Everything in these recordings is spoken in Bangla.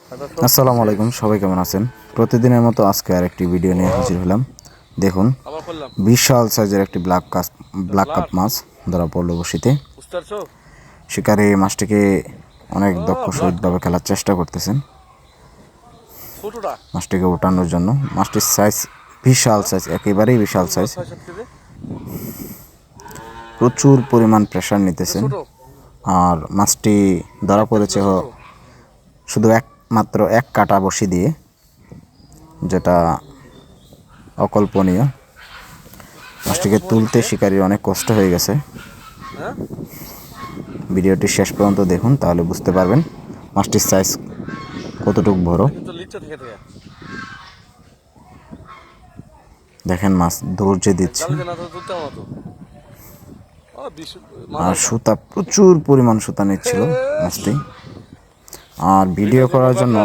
আসসালামু আলাইকুম, সবাই কেমন আছেন? প্রতিদিনের মতো আজকে আরেকটি ভিডিও নিয়ে হাজির হলাম। দেখুন, বিশাল সাইজের একটি ব্ল্যাক কাপ মাছ ধরা পড়লো বড়শিতে। শিকারী মাছটিকে অনেক দক্ষ সহিতভাবে খেলার চেষ্টা করতেছেন মাছটিকে ওঠানোর জন্য। মাছটির সাইজ বিশাল সাইজ, একেবারেই বিশাল সাইজ। প্রচুর পরিমাণ প্রেশার নিতেছেন। আর মাছটি ধরা পড়েছে শুধু মাত্র এক কাটা বড়শি দিয়ে, যেটা অকল্পনীয়। মাছটিকে তুলতে শিকারীর অনেক কষ্ট হয়ে গেছে। ভিডিওটি শেষ পর্যন্ত দেখুন, তাহলে বুঝতে পারবেন মাছটির সাইজ কতটুকু বড়। দেখেন মাছ ধৈর্য দিচ্ছে, আর সুতা প্রচুর পরিমাণ সুতা নিচ্ছিল মাছটি। আর ভিডিও করার জন্য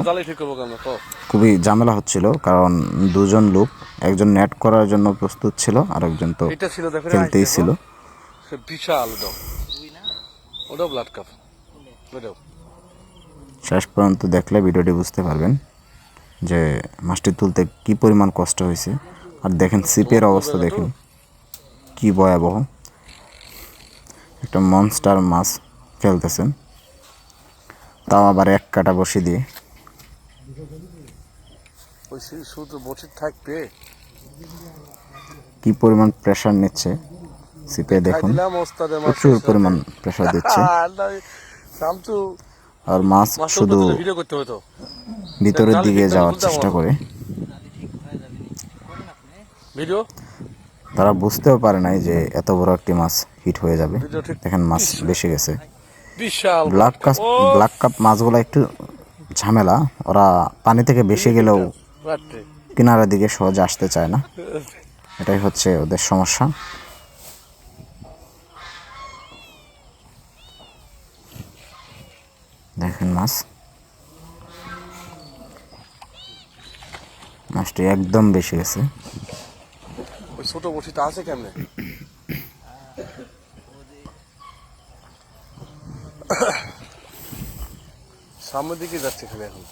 খুবই ঝামেলা হচ্ছিল, কারণ দুজন লোক, একজন নেট করার জন্য প্রস্তুত ছিল, আর একজন তো খেলতেই ছিল। শেষ পর্যন্ত দেখলে ভিডিওটি বুঝতে পারবেন যে মাছটি তুলতে কি পরিমাণ কষ্ট হয়েছে। আর দেখেন ছিপের অবস্থা, দেখেন কি ভয়াবহ। একটা মনস্টার মাছ ফেলতেছেন, তাও আবার এক কাটা বসি দিয়ে। কি পরিমাণ প্রেশার নিচ্ছে ছিপে, দেখুন প্রচুর পরিমাণ প্রেশার দিচ্ছে। আর মাছ শুধু ভিতরের দিকে যাওয়ার চেষ্টা করে। তারা বুঝতেও পারে নাই যে এত বড় একটি মাছ হিট হয়ে যাবে। দেখেন মাছ বেশি গেছে। ব্ল্যাক কাপ মাছগুলো একটু ঝামেলা, ওরা পানি থেকে বেশি গেলেও কিনারের দিকে সহজে আসতে চায় না, এটাই হচ্ছে ওদের সমস্যা। দেখেন মাছটি একদম বেশি গেছে। ছোট বড়শিটা আছে কেমনে? সামনের দিকে যাচ্ছে খালি এখন।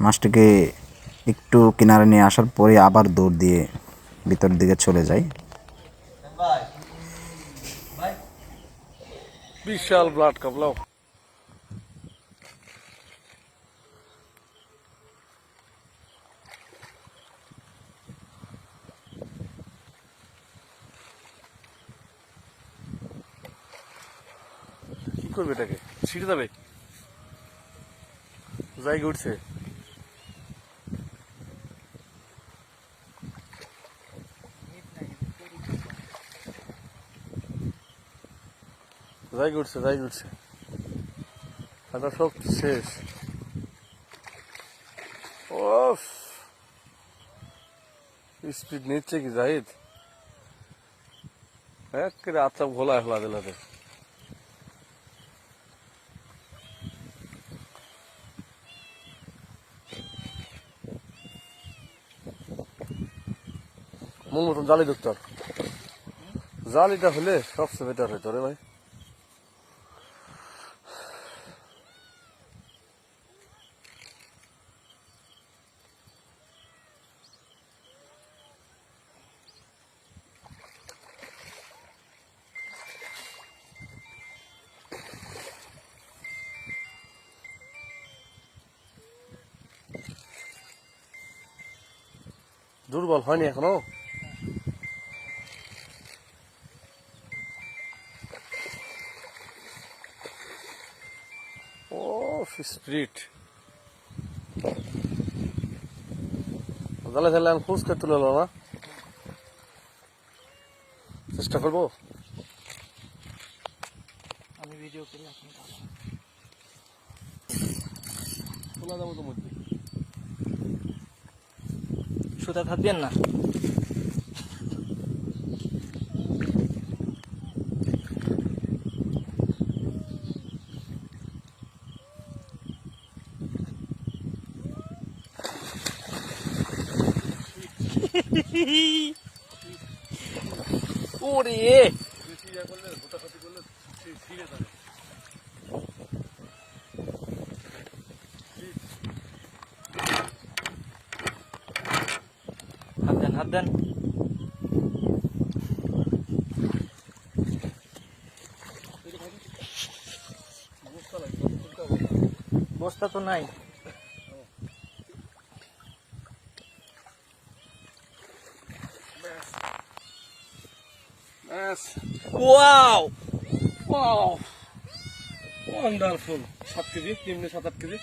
মাছটিকে একটু কিনারে নিয়ে আসার পরে আবার দৌড় দিয়ে ভিতর দিকে চলে যায়। বিশাল ব্লাড কাপলাও। কি করবে এটাকে? ছিটে যাবে, জায়গা উঠছে। জায়গা উঠছে। এটা সব শেষ। ওফ, স্পিড নিচ্ছে কি জাহিদ? একেবারে আচ্ছা ঘোলা হলা দিলাতে। মন মতন জালি ডক্টর, জালিটা হলে সবচেয়ে বেটার হইতো রে ভাই। দুর্বল হয়নি এখনো। ও স্পিরিট জালে ফেলে আমি খুঁজকে তুলে এলো না। চেষ্টা করবো আমি ভিডিও করি, আপনি তোলা যাবো তো মধ্যে সুতা থাকবেন না। ওরে হাত দেন বস্তা তো নাই ওয়াও ওয়াও ওয়ান্ডারফুল 7 কেজি নিম্নে 7-8 কেজি